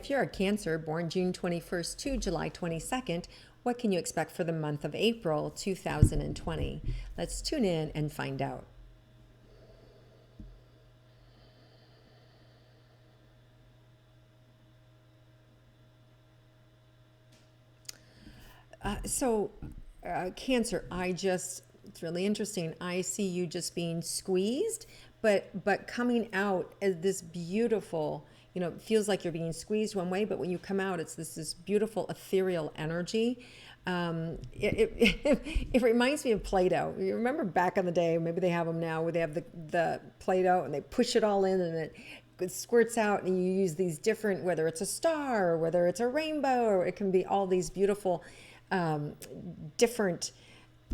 if you're a Cancer born June 21st to July 22nd, what can you expect for the month of April 2020? Let's tune in and find out. Cancer, it's really interesting. I see you just being squeezed, but coming out as this beautiful, it feels like you're being squeezed one way, but when you come out, it's this beautiful ethereal energy. It reminds me of Play-Doh. You remember back in the day, maybe they have them now, where they have the Play-Doh and they push it all in and it squirts out, and you use these different, whether it's a star or whether it's a rainbow, or it can be all these beautiful different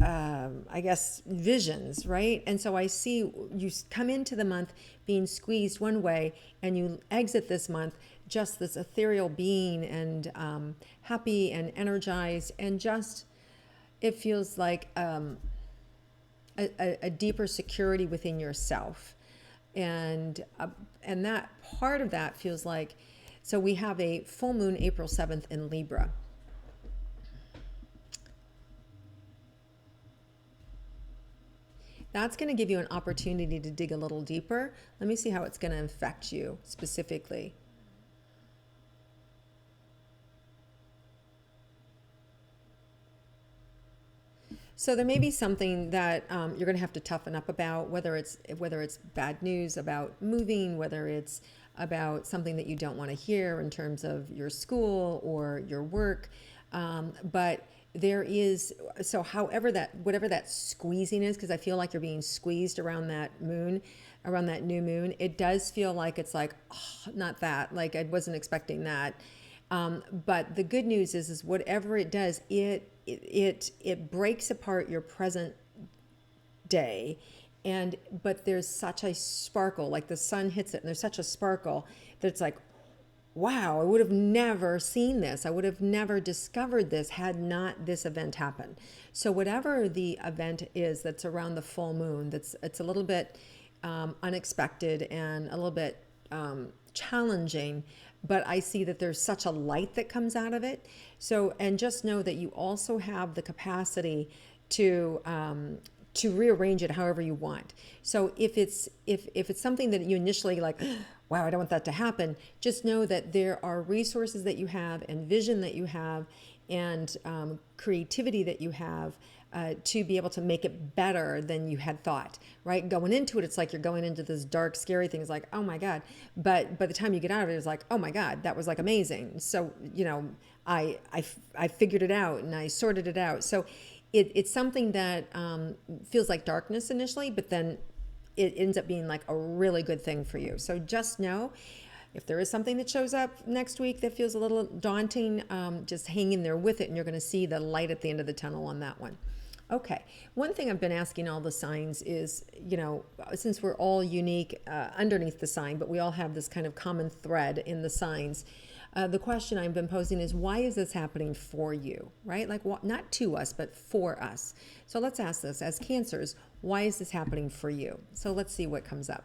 I guess visions, right? And so I see you come into the month being squeezed one way, and you exit this month just this ethereal being, and happy and energized, and just it feels like a deeper security within yourself, and that part of that feels like, so we have a full moon April 7th in Libra. That's going to give you an opportunity to dig a little deeper. Let me see how it's going to affect you specifically. So there may be something that you're going to have to toughen up about, whether it's bad news about moving, whether it's about something that you don't want to hear in terms of your school or your work, but there is, so whatever that squeezing is, because I feel like you're being squeezed around that moon, around that new moon, it does feel like it's like, oh, not that, like I wasn't expecting that. But the good news is whatever it does, it breaks apart your present day, but there's such a sparkle, like the sun hits it and there's such a sparkle that it's like, wow, I would have never seen this. I would have never discovered this had not this event happened. So whatever the event is that's around the full moon, it's a little bit unexpected and a little bit challenging, but I see that there's such a light that comes out of it. So, and just know that you also have the capacity to rearrange it however you want. So if it's something that you initially like, wow, I don't want that to happen, just know that there are resources that you have, and vision that you have, and creativity that you have to be able to make it better than you had thought, right? Going into it, it's like you're going into this dark, scary thing. It's like, oh my God. But by the time you get out of it, it's like, oh my God, that was like amazing. So, I figured it out and I sorted it out. So it's something that feels like darkness initially, but then it ends up being like a really good thing for you. So just know, if there is something that shows up next week that feels a little daunting, just hang in there with it, and you're going to see the light at the end of the tunnel on that one. Okay. One thing I've been asking all the signs is, since we're all unique underneath the sign, but we all have this kind of common thread in the signs, the question I've been posing is, why is this happening for you, right? Like, not to us, but for us. So let's ask this. As Cancers, why is this happening for you? So let's see what comes up.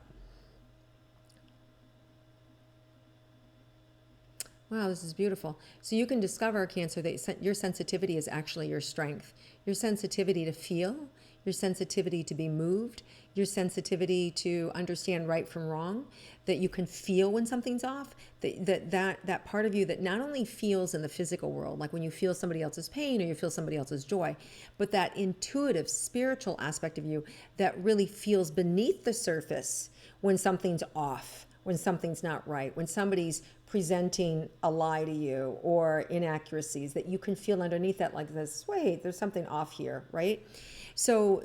Wow, this is beautiful. So you can discover, Cancer, that your sensitivity is actually your strength. Your sensitivity to feel, your sensitivity to be moved, your sensitivity to understand right from wrong, that you can feel when something's off, that part of you that not only feels in the physical world, like when you feel somebody else's pain or you feel somebody else's joy, but that intuitive, spiritual aspect of you that really feels beneath the surface when something's off, when something's not right, when somebody's presenting a lie to you or inaccuracies, that you can feel underneath that like this, wait, there's something off here, right? So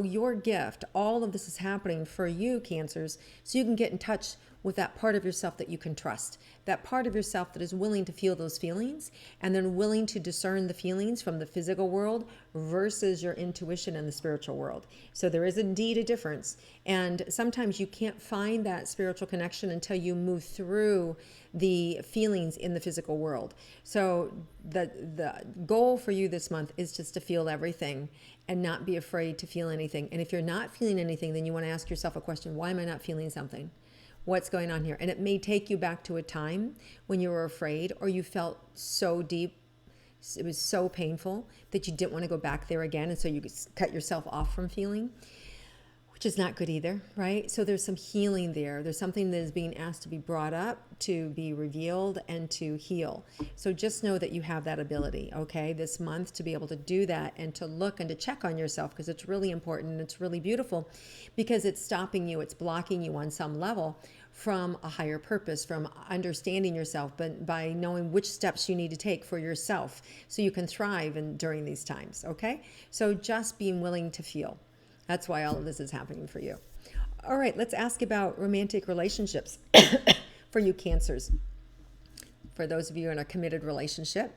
your gift, all of this is happening for you, Cancers, so you can get in touch with that part of yourself that you can trust, that part of yourself that is willing to feel those feelings, and then willing to discern the feelings from the physical world versus your intuition in the spiritual world. So there is indeed a difference. And sometimes you can't find that spiritual connection until you move through the feelings in the physical world. So the goal for you this month is just to feel everything and not be afraid to feel anything. And if you're not feeling anything, then you want to ask yourself a question: why am I not feeling something? what's going on here. And it may take you back to a time when you were afraid or you felt so deep, it was so painful that you didn't want to go back there again. And so you cut yourself off from feeling, which is not good either, right? So there's some healing there. There's something that is being asked to be brought up, to be revealed, and to heal. So just know that you have that ability, okay, this month to be able to do that and to look and to check on yourself, because it's really important and it's really beautiful, because it's stopping you, it's blocking you on some level from a higher purpose, from understanding yourself, but by knowing which steps you need to take for yourself so you can thrive during these times, okay? So just being willing to feel. That's why all of this is happening for you. All right, let's ask about romantic relationships for you Cancers. For those of you in a committed relationship.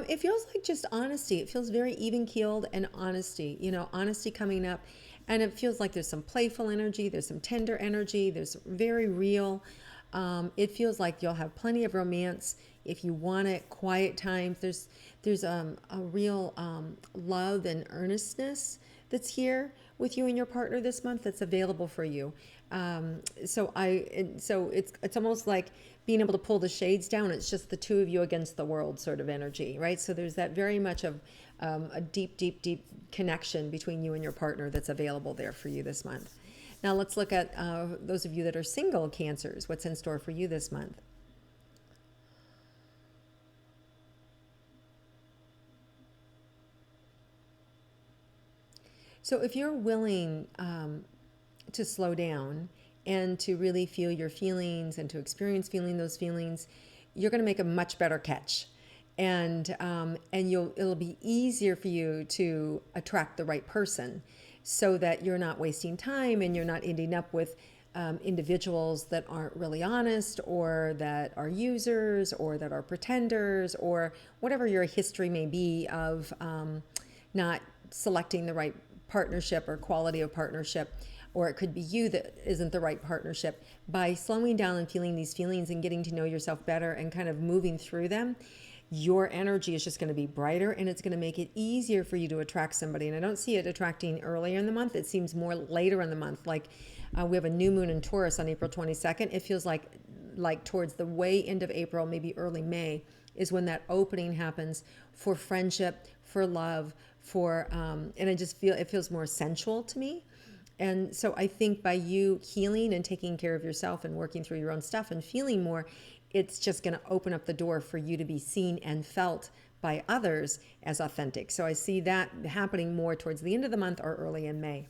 It feels like just honesty. It feels very even-keeled and honesty. You know, honesty coming up. And it feels like there's some playful energy. There's some tender energy. There's very real. It feels like you'll have plenty of romance. If you want it, quiet times, there's a real love and earnestness that's here with you and your partner this month that's available for you. So it's almost like being able to pull the shades down. It's just the two of you against the world sort of energy, right? So there's that very much of a deep, deep, deep connection between you and your partner that's available there for you this month. Now let's look at those of you that are single Cancers. What's in store for you this month? So if you're willing to slow down and to really feel your feelings and to experience feeling those feelings, you're going to make a much better catch. And it'll be easier for you to attract the right person so that you're not wasting time and you're not ending up with individuals that aren't really honest or that are users or that are pretenders or whatever your history may be of not selecting the right partnership or quality of partnership, or it could be you that isn't the right partnership. By slowing down and feeling these feelings and getting to know yourself better and kind of moving through them, your energy is just going to be brighter and it's going to make it easier for you to attract somebody. And I don't see it attracting earlier in the month. It seems more later in the month. Like we have a new moon in Taurus on April 22nd. It feels like towards the way end of April, maybe early May, is when that opening happens for friendship, for love, for and I just feel it feels more sensual to me. And so I think by you healing and taking care of yourself and working through your own stuff and feeling more, it's just going to open up the door for you to be seen and felt by others as authentic. So I see that happening more towards the end of the month or early in May.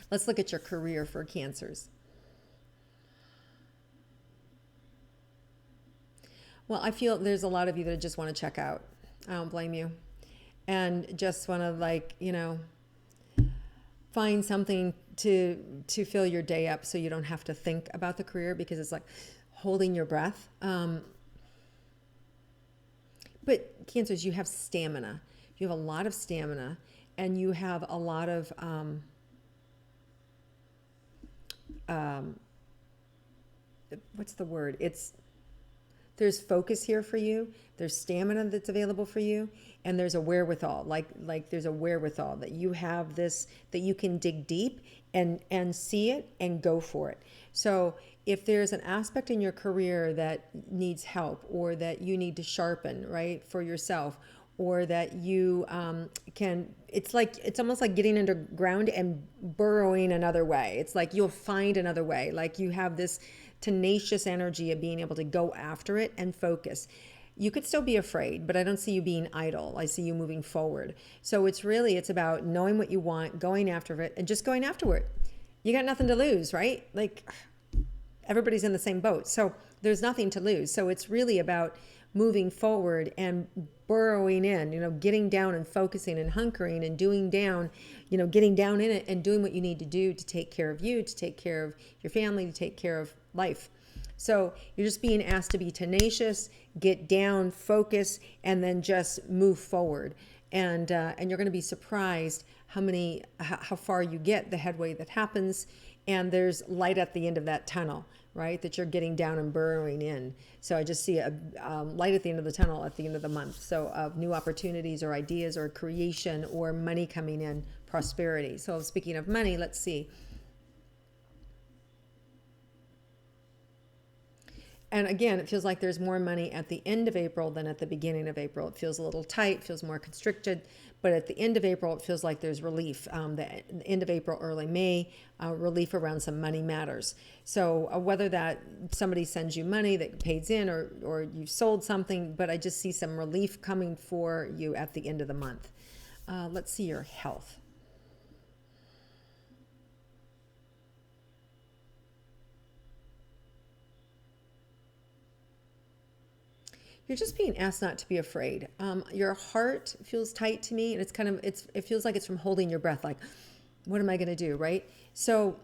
Let's look at your career for Cancers. Well, I feel there's a lot of you that just want to check out. I don't blame you. And just want to find something to fill your day up so you don't have to think about the career, because it's like holding your breath. But Cancers, you have stamina. You have a lot of stamina and you have a lot of what's the word? There's focus here for you. There's stamina that's available for you. And there's a wherewithal, like there's a wherewithal that you have this, that you can dig deep and see it and go for it. So if there's an aspect in your career that needs help or that you need to sharpen, right, for yourself, or that you it's almost like getting underground and burrowing another way. It's like you'll find another way. Like you have this tenacious energy of being able to go after it and focus. You could still be afraid, but I don't see you being idle. I see you moving forward. So it's about knowing what you want, going after it, and just going after it. You got nothing to lose, right? Like everybody's in the same boat. So there's nothing to lose. So it's really about moving forward and burrowing in, getting down and focusing and hunkering and doing down, getting down in it and doing what you need to do to take care of you, to take care of your family, to take care of life. So you're just being asked to be tenacious, get down, focus, and then just move forward. And you're going to be surprised how far you get, the headway that happens, and there's light at the end of that tunnel right? That you're getting down and burrowing in. So I just see a light at the end of the tunnel at the end of the month. So of new opportunities or ideas or creation or money coming in, prosperity. So speaking of money, let's see. And again, it feels like there's more money at the end of April than at the beginning of April. It feels a little tight, feels more constricted, but at the end of April, it feels like there's relief. The end of April, early May, relief around some money matters. So whether that somebody sends you money that pays in or you've sold something, but I just see some relief coming for you at the end of the month. Let's see your health. You're just being asked not to be afraid. Your heart feels tight to me, and it feels like it's from holding your breath. Like, what am I going to do, right? So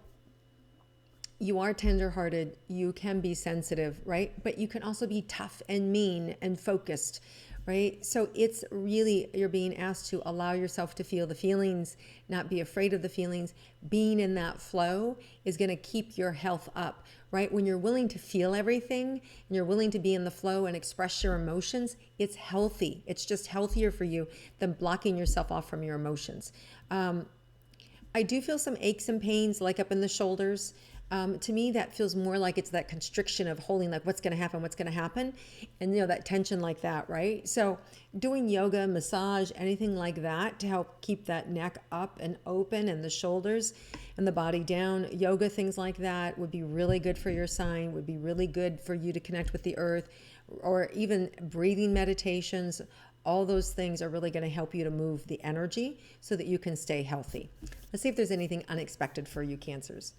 you are tenderhearted. You can be sensitive, right? But you can also be tough and mean and focused, right? So it's really, you're being asked to allow yourself to feel the feelings, not be afraid of the feelings. Being in that flow is going to keep your health up, right? When you're willing to feel everything and you're willing to be in the flow and express your emotions, it's healthy. It's just healthier for you than blocking yourself off from your emotions. I do feel some aches and pains, like up in the shoulders. To me, that feels more like it's that constriction of holding, like what's going to happen, and that tension like that, right? So doing yoga, massage, anything like that to help keep that neck up and open and the shoulders and the body down. Yoga, things like that would be really good for your sign, would be really good for you to connect with the earth, or even breathing meditations. All those things are really going to help you to move the energy so that you can stay healthy. Let's see if there's anything unexpected for you, Cancers.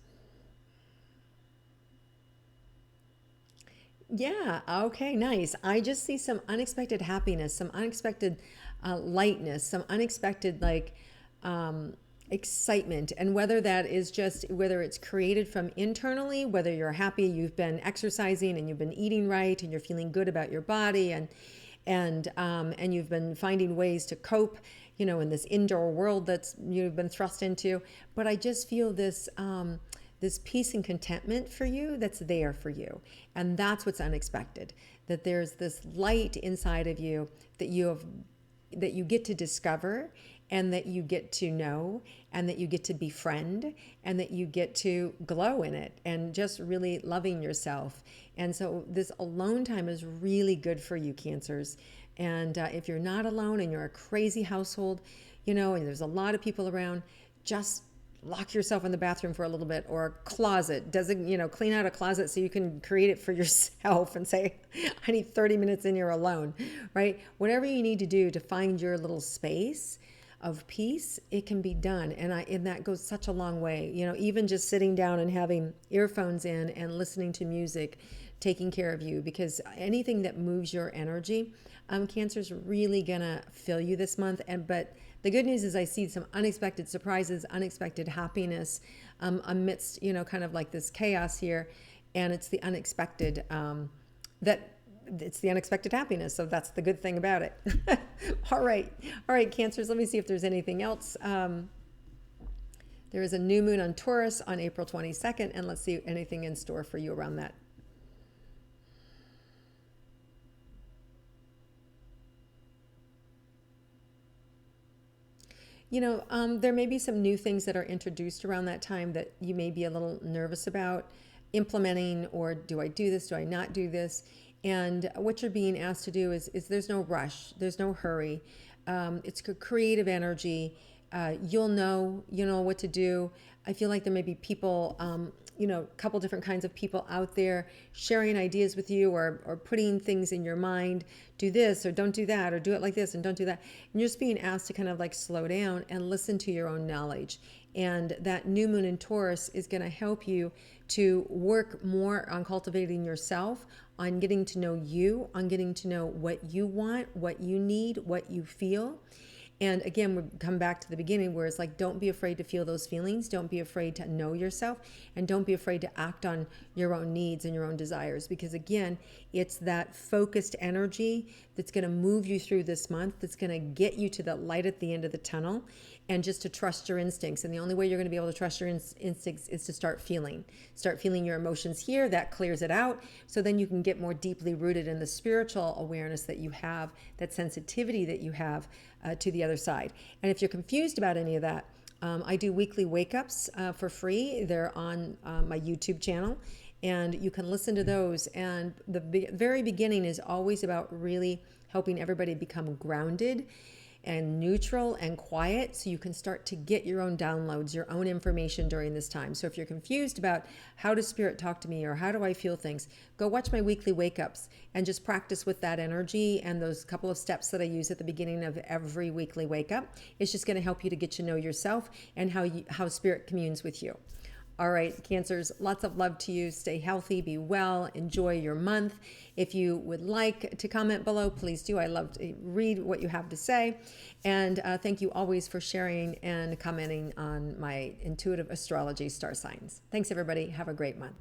Yeah, okay, nice. I just see some unexpected happiness, some unexpected lightness, some unexpected excitement. And whether it's created from internally, whether you're happy, you've been exercising and you've been eating right and you're feeling good about your body and you've been finding ways to cope, in this indoor world that's you've been thrust into. But I just feel this peace and contentment for you that's there for you. And that's what's unexpected, that there's this light inside of you that you get to discover and that you get to know and that you get to befriend and that you get to glow in it and just really loving yourself. And so this alone time is really good for you, Cancers. And if you're not alone and you're a crazy household, and there's a lot of people around, just lock yourself in the bathroom for a little bit, or a closet. Clean out a closet so you can create it for yourself and say, I need 30 minutes in here alone, right? Whatever you need to do to find your little space of peace, it can be done. And that goes such a long way. Even just sitting down and having earphones in and listening to music, taking care of you, because anything that moves your energy, Cancer's really gonna fill you this month. But the good news is I see some unexpected surprises, unexpected happiness amidst, kind of like this chaos here. And it's the unexpected it's the unexpected happiness. So that's the good thing about it. All right, Cancers, let me see if there's anything else. There is a new moon on Taurus on April 22nd, and let's see anything in store for you around that. There may be some new things that are introduced around that time that you may be a little nervous about implementing, or do I do this? Do I not do this? And what you're being asked to do is there's no rush. There's no hurry. It's creative energy. You'll know what to do. I feel like there may be people, a couple different kinds of people out there sharing ideas with you or putting things in your mind. Do this or don't do that, or do it like this and don't do that. And you're just being asked to kind of like slow down and listen to your own knowledge. And that new moon in Taurus is going to help you to work more on cultivating yourself, on getting to know you, on getting to know what you want, what you need, what you feel. And again, we come back to the beginning where it's like, don't be afraid to feel those feelings. Don't be afraid to know yourself, and don't be afraid to act on your own needs and your own desires. Because again, it's that focused energy that's going to move you through this month, that's going to get you to the light at the end of the tunnel, and just to trust your instincts. And the only way you're going to be able to trust your instincts is to start feeling your emotions here. That clears it out. So then you can get more deeply rooted in the spiritual awareness that you have, that sensitivity that you have to the other side. And if you're confused about any of that, I do weekly wake-ups for free. They're on my YouTube channel, and you can listen to those. And the very beginning is always about really helping everybody become grounded and neutral and quiet, so you can start to get your own downloads, your own information during this time. So if you're confused about how does spirit talk to me or how do I feel things, go watch my weekly wake-ups and just practice with that energy and those couple of steps that I use at the beginning of every weekly wake-up. It's just going to help you to get to know yourself and how spirit communes with you. All right, Cancers, lots of love to you. Stay healthy, be well, enjoy your month. If you would like to comment below, please do. I love to read what you have to say. And thank you always for sharing and commenting on my intuitive astrology star signs. Thanks, everybody. Have a great month.